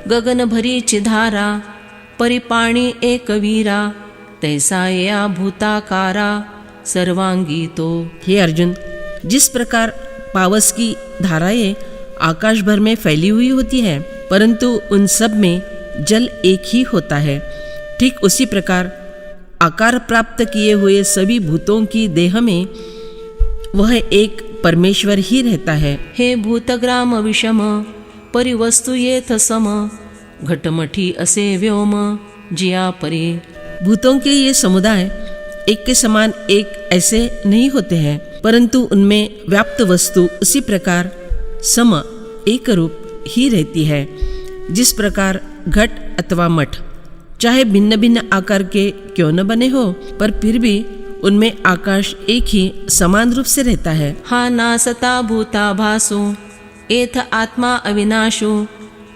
गगन भरीची धारा परिपाणी एक वीरा तैसा या भूताकारा सर्वांगी तो। हे अर्जुन, जिस प्रकार पावस की धाराएं आकाश भर में फैली हुई होती है परंतु उन सब में जल एक ही होता है, ठीक उसी प्रकार आकार प्राप्त किए हुए सभी भूतों की देह में वह एक परमेश्वर ही रहता है। हे भूतग्राम विषम परिवस्तु येथ सम घटमठी असे व्योम जिया परी। भूतों के ये समुदाय एक के समान एक ऐसे नहीं होते हैं परंतु उनमें व्याप्त वस्तु उसी प्रकार सम एक रूप ही रहती है। जिस प्रकार घट अथवा मठ चाहे भिन्न भिन्न आकार के क्यों न बने हो पर फिर भी उनमें आकाश एक ही समान रूप से रहता है। हा नासता भूता भासु एथ आत्मा अविनाशु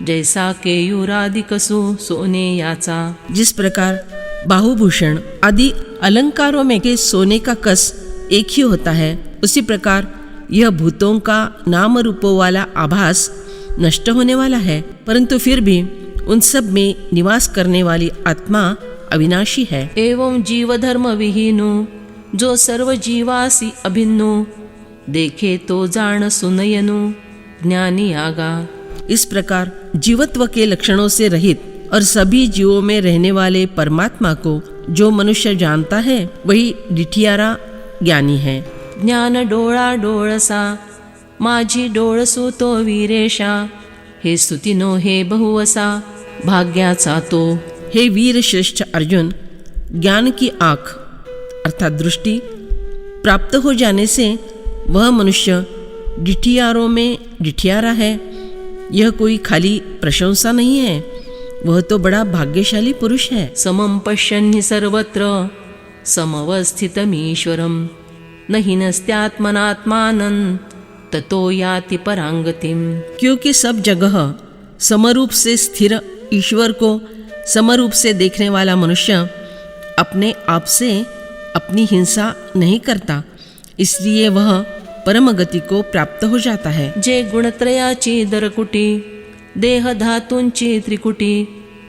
जैसा केयूरादिकसु सोने याचा। जिस प्रकार बाहुभूषण आदि अलंकारों में के सोने का कस एक ही होता है उसी प्रकार यह भूतों का नाम रूपों वाला आभास नष्ट होने वाला है परंतु फिर भी उन सब में निवास करने वाली आत्मा अविनाशी है। एवं जीव धर्म विहीनु जो सर्व जीवासी अभिन्नु देखे तो जान सुनयनु ज्ञानी आगा। इस प्रकार जीवत्व के लक्षणों से रहित और सभी जीवों में रहने वाले परमात्मा को जो मनुष्य जानता है वही डिठियारा ज्ञानी है। ज्ञान डोळा डोळसा माझी डोळसू तो वीरेशा हे स्तुतिनो हे बहुवसा भाग्याचा तो। हे वीर श्रेष्ठ अर्जुन, ज्ञान की आँख अर्थात दृष्टि प्राप्त हो जाने से वह मनुष्य डिठियारों में डिठियारा है। यह कोई खाली प्रशंसा नहीं है, वह तो बड़ा भाग्यशाली पुरुष है। समं पश्यन्हि सर्वत्र समवस्थितमीश्वरं न हीनस्त्यात्मनात्मानं ततो याति परांगतिम। क्योंकि सब जगह समरूप से स्थिर ईश्वर को समरूप से देखने वाला मनुष्य अपने आप से अपनी हिंसा नहीं करता, इसलिए वह परम गति को प्राप्त हो जाता है। जे गुणत्रयाची दरकुटी देह धातूंची त्रिकुटी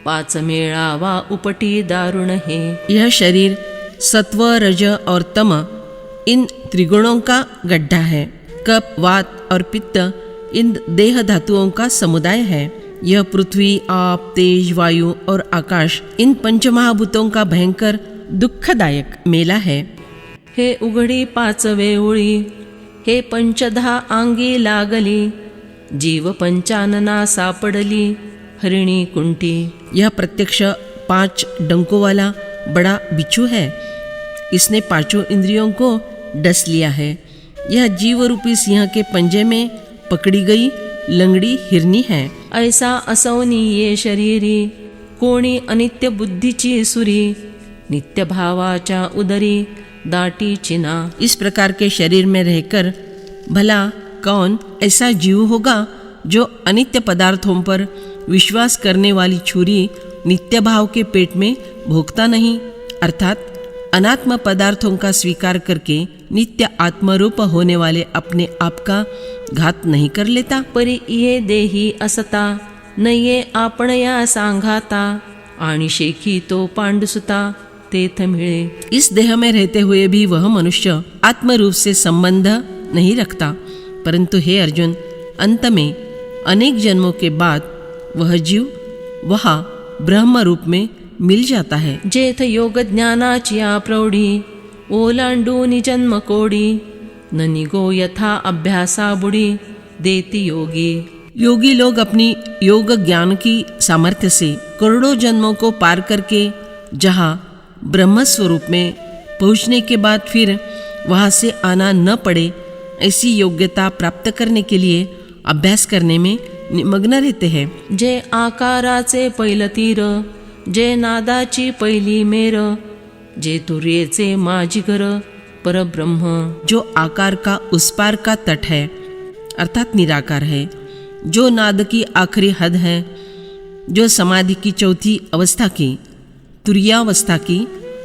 पाच मेळावा उपटी दारुण है। यह शरीर सत्व रज और तम इन त्रिगुणों का गड्ढा है। कप वात और पित्त इन देह धातुओं का समुदाय है। यह पृथ्वी आप तेज वायु और आकाश इन पंचमहाभूतों का भयंकर दुःखदायक मेला है। हे उघडी पाचवे उळी हे पंचधा आंगी लागली जीव पंचानना सापडली हरिणी कुंटी। यह प्रत्यक्ष 5 डंकों वाला बड़ा बिच्छू है, इसने पांचों इंद्रियों को डस लिया है। यह जीव रूपी सिंह के पंजे में पकड़ी गई लंगड़ी हिरनी है। ऐसा असौनी ये शरीरी कोणी अनित्य बुद्धीची सुरी नित्य भावाच्या उदरी दाटी चिना। इस प्रकार के शरीर में रहकर भला कौन ऐसा जीव होगा जो अनित्य पदार्थों पर विश्वास करने वाली छुरी नित्य भाव के पेट में भोगता नहीं, अर्थात अनात्म पदार्थों का स्वीकार करके नित्य आत्मरूप होने वाले अपने आप का घात नहीं कर लेता। परी ये देही असता न ये आपण या सांघाता आणि शेखी तो पांडुसुता तेथ मिळे। इस देह में रहते हुए भी वह मनुष्य आत्मरूप से संबंध नहीं रखता, परंतु हे अर्जुन, अंत में अनेक जन्मों के बाद वह जीव वहाँ ब्रह्म रूप में मिल जाता है। जेथ योग ज्ञानाची प्रौढी ओलांडूनि जन्म कोडी न निगो यथा अभ्यासा बुडी देती योगी। योगी लोग अपनी योग ज्ञान की सामर्थ्य से करोड़ों जन्मों को पार करके जहाँ ब्रह्म स्वरूप में पहुँचने के बाद फिर वहाँ से आना न पड़े ऐसी योग्यता प्राप्त करने के लिए अभ्यास करने में निमग्न रहते हैं। जे आकाराचे पैल तीर जे नादाची पहिली मेर जे तुर्येचे माझी घर परब्रह्म। जो आकार का उस पार का तट है अर्थात निराकार है, जो नाद की आखिरी हद है, जो समाधि की चौथी अवस्था की तुर्यावस्था की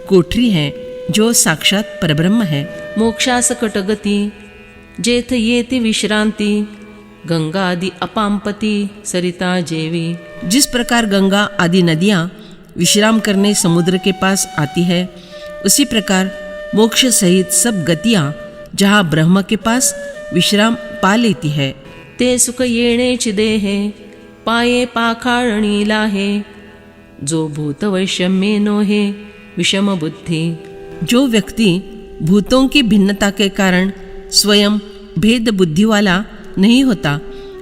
कोठरी है, जो साक्षात परब्रह्म है। मोक्षास कटगती जेथ येती विश्रांती गंगादि अपांपती सरिता जेवी। जिस प्रकार गंगा आदि नदियाँ विश्राम करने समुद्र के पास आती है, उसी प्रकार मोक्ष सहित सब गतियाँ जहाँ ब्रह्म के पास विश्राम पा लेती है। ते सुख येणेची देहे पाये पाखाळणी लाहे, जो भूत वैषम्ये नोहे विषम बुद्धि। जो व्यक्ति भूतों की भिन्नता के कारण स्वयं भेद बुद्धि वाला नहीं होता,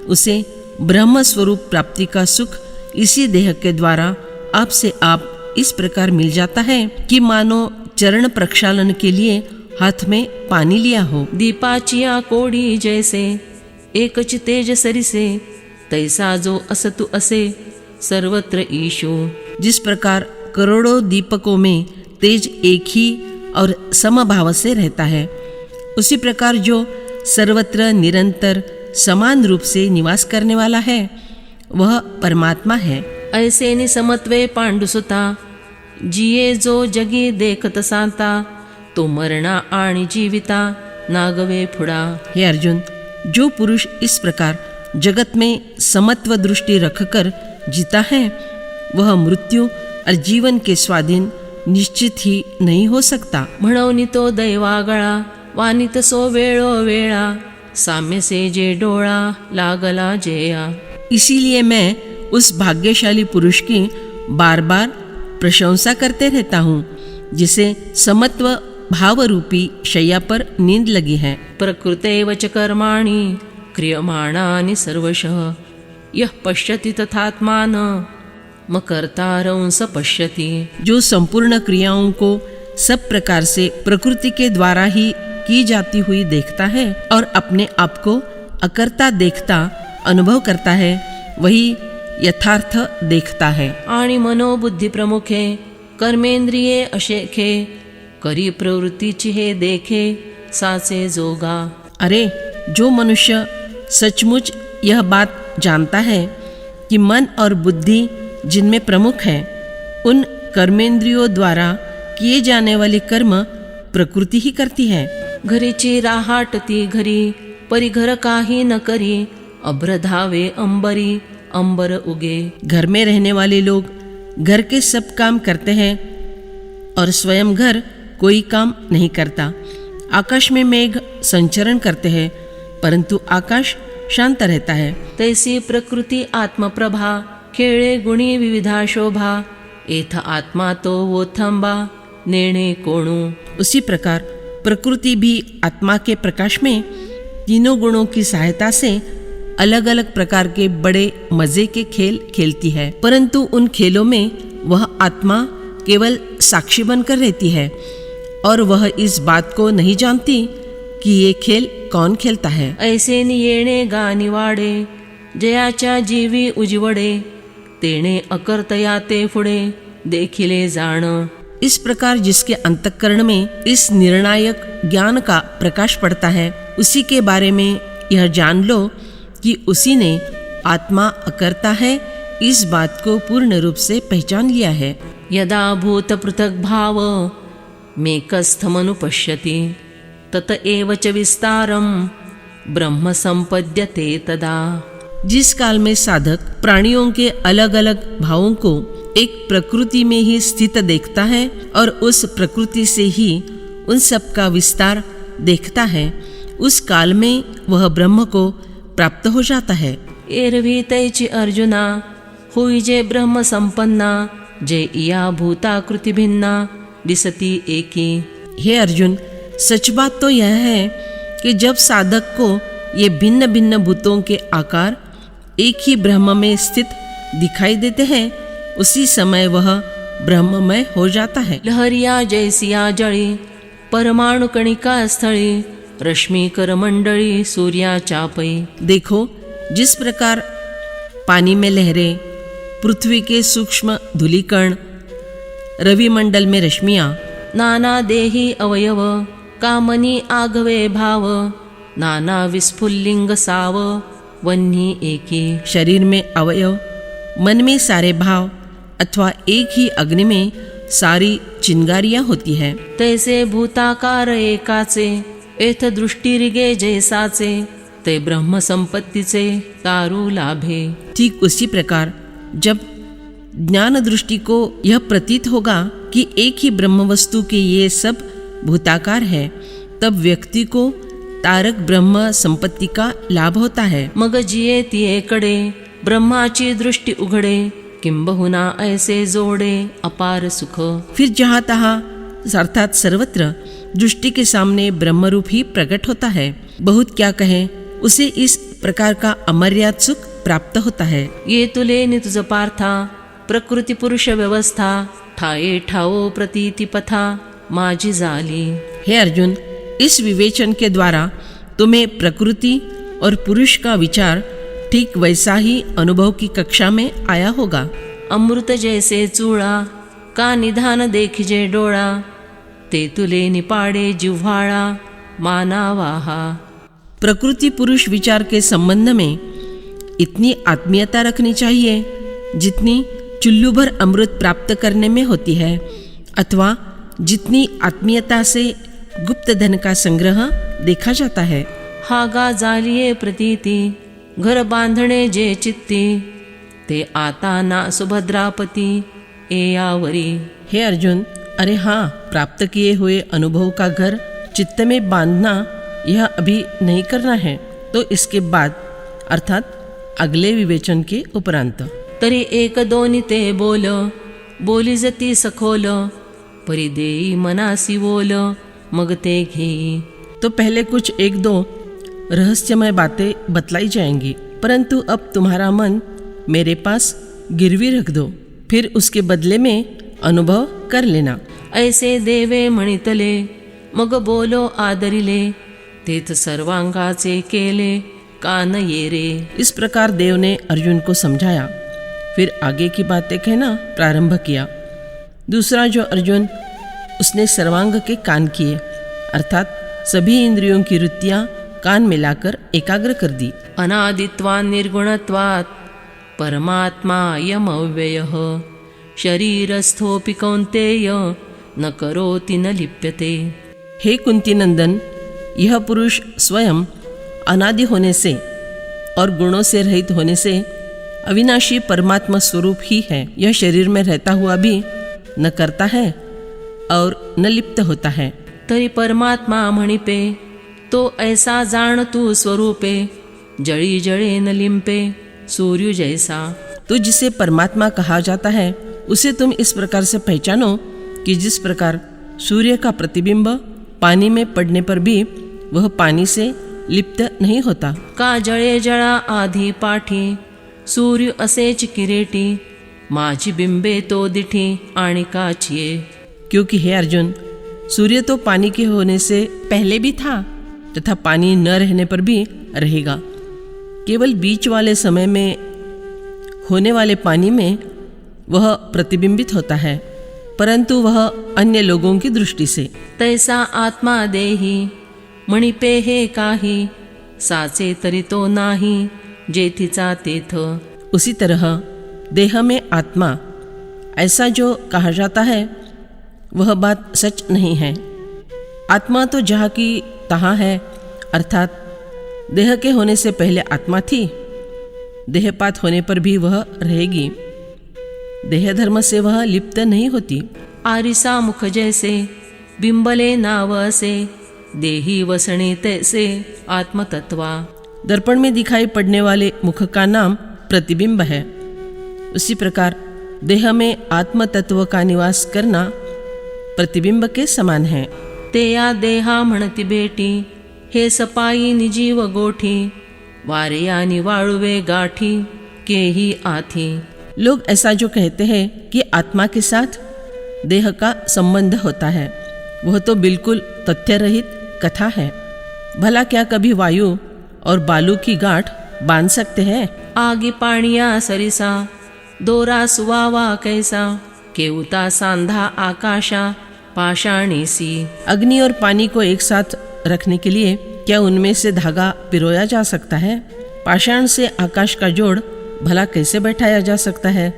उसे ब्रह्म स्वरूप प्राप्ति का सुख इसी देह के द्वारा आप से आप इस प्रकार मिल जाता है कि मानो चरण प्रक्षालन के लिए हाथ में पानी लिया हो। दीपाचिया कोडी जैसे एकच तेज सरिसे, तैसा जो असतु असे सर्वत्र ईशु। जिस प्रकार करोड़ों दीपकों में तेज एक ही और समभाव से रहता है, उसी प्रकार जो सर्वत्र निरंतर समान रूप से निवास करने वाला है, वह परमात्मा है। ऐसे निसमत्वे पांडुसुता, जिये जो जगी देखत सांता, तो मरणा आणि जीविता नागवे फुडा। हे अर्जुन, जो पुरुष इस प्रकार जगत में समत्व दृष्टि रखकर जीता है, वह मृत्यु और जीवन के स्वाधीन निश्चित ही नहीं हो सकता। म्हणून तो दैवागळा वानित सो वेळो वेळा, साम्य से जे डोळा लागला जेया। इसीलिए मैं उस भाग्यशाली पुरुष की बार बार प्रशंसा करते रहता हूँ, जिसे समत्व भाव रूपी शैया पर नींद लगी है। प्रकृतेव च कर्माणि क्रियमाणानि सर्वशः, यः पश्यति तथात्मान मकर्तारं स पश्यति। जो संपूर्ण क्रियाओं को सब प्रकार से प्रकृति के द्वारा ही की जाती हुई देखता है और अपने आप को अकर्ता देखता अनुभव करता है, वही यथार्थ देखता है। आणि मनोबुद्धि प्रमुखे कर्मेंद्रिये अशेखे, करी प्रवृत्तीची हे देखे साचे जोगा। अरे, जो मनुष्य सचमुच यह बात जानता है कि मन और बुद्धि जिनमें प्रमुख है, उन कर्मेंद्रियों द्वारा किए जाने वाले कर्म प्रकृति ही करती है। घरीची राहाटती घरी, परी घर काही न करी, अभ्र धावे अंबरी अंबर उगे। घर में रहने वाले लोग घर के सब काम करते हैं और स्वयं घर कोई काम नहीं करता। आकाश में मेघ संचरण करते हैं, परंतु आकाश शांत रहता है। तैसी प्रकृति आत्मप्रभा, खेळे गुणी विविधा शोभा, एथ आत्मा तो वो थंबा नेणे कोणू। उसी प्रकार प्रकृति भी आत्मा के प्रकाश में तीनों गुणों की सहायता से अलग अलग प्रकार के बड़े मजे के खेल खेलती है, परंतु उन खेलों में वह आत्मा केवल साक्षी बनकर रहती है और वह इस बात को नहीं जानती कि ये खेल कौन खेलता है। ऐसे येणे गानी वाडे, जयाच्या जीवी उजवडे, तेणे अकर्तया ते फुडे देखिले जाण। इस प्रकार जिसके अंतःकरण में इस निर्णायक ज्ञान का प्रकाश पड़ता है, उसी के बारे में यह जान लो कि उसी ने आत्मा अकर्ता है, इस बात को पूर्ण रूप से पहचान लिया है। यदा भूत पृथक भाव मेकस्थमनु पश्यति, तत एव च विस्तारम ब्रह्म संपद्यते तदा। जिस काल में साधक प्राणियों के अलग अलग भावों को एक प्रकृति में ही स्थित देखता है और उस प्रकृति से ही उन सब का विस्तार देखता है, उस काल में वह ब्रह्म को प्राप्त हो जाता है। एरवी तैची अर्जुना, हुई जे ब्रह्म संपन्ना, जे इया भूताकृति भिन्ना दिसती एकी। हे अर्जुन, सच बात तो यह है कि जब साधक को ये भिन्न भिन्न भूतों के आकार एक ही ब्रह्म में स्थित दिखाई देते हैं, उसी समय वह ब्रह्ममय हो जाता है। लहरिया जैसिया जळी, परमाणु कणिका स्थळी, रश्मी कर मंडळी सूर्या चापई। देखो, जिस प्रकार पानी में लहरें, पृथ्वी के सूक्ष्म धूलिकण, रविमंडल में रश्मियाँ, नाना देही अवयव, कामनी आगवे भाव, नाना विस्फुल्लिंग साव वन्ही एकी। शरीर में अवयव, मन में सारे भाव अथवा एक ही अग्नि में सारी चिंगारियां होती है। तैसे भूताकार एकाचे, एथ दृष्टिरिगे जैसाचे, ते ब्रह्म संपत्तीचे तारू लाभे। ठीक उसी प्रकार जब ज्ञान दृष्टि को यह प्रतीत होगा कि एक ही ब्रह्म वस्तु के ये सब भूताकार है, तब व्यक्ति को तारक ब्रह्म संपत्ति का लाभ होता है। मग जिये तियेकडे ब्रह्माची दृष्टि उघडे, किंबहुना ऐसे जोडे अपार सुख। फिर जहाँ तहाँ अर्थात सर्वत्र दृष्टि के सामने ब्रह्मरूप ही प्रकट होता है। बहुत क्या कहें, उसे इस प्रकार का अमर्याद सुख प्राप्त होता है। ये तुले नि तुझ पार्था प्रकृती पुरुष व्यवस्था, ठाये ठाओ प्रतीति पथा माझी झाली। हे अर्जुन, इस विवेचन के द्वारा तुम्हें प्रकृति और पुरुष का विचार ठीक वैसा ही अनुभव की कक्षा में आया होगा। अमृत जैसे चूड़ा का निधान देखिजे डोळा, ते तुले निपाडे जिव्हाळा मानावाहा। प्रकृति पुरुष विचार के संबंध में इतनी आत्मीयता रखनी चाहिए जितनी चुल्लू भर अमृत प्राप्त करने में होती है, अथवा जितनी आत्मीयता से गुप्त धन का संग्रह देखा जाता है। हागा जालिये प्रतीति घर बांधणे जे चित्ती, ते आता ना सुभद्रापती एयावरी। हे अर्जुन, अरे हाँ, प्राप्त किए हुए अनुभव का घर चित्त में बांधना यह अभी नहीं करना है, तो इसके बाद अर्थात अगले विवेचन के उपरांत। तरी एक दोनी ते बोल, बोली जती सखोल, परिदेई मनासी बोल मग ते घेई। तो पहले कुछ एक दो रहस्यमय बातें बतलाई जाएंगी, परंतु अब तुम्हारा मन मेरे पास गिरवी रख दो, फिर उसके बदले में अनुभव कर लेना। ऐसे देवे म्हणितले मग बोलो आदरिले, तेथ सर्वांगाचे केले कान ये रे। इस प्रकार देव ने अर्जुन को समझाया, फिर आगे की बातें कहना प्रारंभ किया। दूसरा जो अर्जुन, उसने सर्वांग के कान किए, अर्थात सभी इंद्रियों की वृत्तियां कान मिलाकर एकाग्र कर दी। अनादित्वात् निर्गुणत्वात् परमात्मा यमव्ययः, शरीरस्थोऽपि कौन्तेय न करोति न लिप्यते। हे कुंती नंदन, यह पुरुष स्वयं अनादि होने से और गुणों से रहित होने से अविनाशी परमात्मा स्वरूप ही है। यह शरीर में रहता हुआ भी न करता है और न लिप्त होता है। तरी परमात्मा म्हणिपे, तो ऐसा जान तू स्वरूपे, जळी जळे न लिंपे सूर्य जैसा। तो जिसे परमात्मा कहा जाता है उसे तुम इस प्रकार से पहचानो कि जिस प्रकार सूर्य का प्रतिबिंब पानी में पड़ने पर भी वह पानी से लिप्त नहीं होता। का जळे जळा आधी पाठी, सूर्य असेच किरेटी, माझी बिंबे तो दिठी आणि काचिये। क्योंकि हे अर्जुन, सूर्य तो पानी के होने से पहले भी था तथा पानी न रहने पर भी रहेगा। केवल बीच वाले समय में होने वाले पानी में वह प्रतिबिंबित होता है, परंतु वह अन्य लोगों की दृष्टि से। तैसा आत्मा देही मणिपे हे काही, साचे तरी तो नाही जेथीचा तेथ। उसी तरह देह में आत्मा ऐसा जो कहा जाता है वह बात सच नहीं है। आत्मा तो जहाँ की तहाँ है, अर्थात देह के होने से पहले आत्मा थी, देहपात होने पर भी वह रहेगी। देह धर्म से वह लिप्त नहीं होती। आरिसा मुख जैसे बिंबले नाव असे, देही वसणे तैसे आत्मतत्वा। दर्पण में दिखाई पड़ने वाले मुख का नाम प्रतिबिंब है। उसी प्रकार देह में आत्म तत्व का निवास करना प्रतिबिंब के समान है। ते या देहा म्हणती बेटी, हे सपाई निजीव गोठी, वारे यानी वाळुवे गाठी केही आथी। लोग ऐसा जो कहते हैं कि आत्मा के साथ देह का संबंध होता है, वह तो बिल्कुल तथ्य रहित कथा है। भला क्या कभी वायु और बालू की गांठ बांध सकते हैं? आगी पाणिया सरिसा, दोरा सुवावा कैसा, केवता सांधा आकाशा पाषाणी सी। अग्नि और पानी को एक साथ रखने के लिए क्या उनमें से धागा पिरोया जा सकता है? पाषाण से आकाश का जोड़ भला कैसे बैठाया जा सकता है?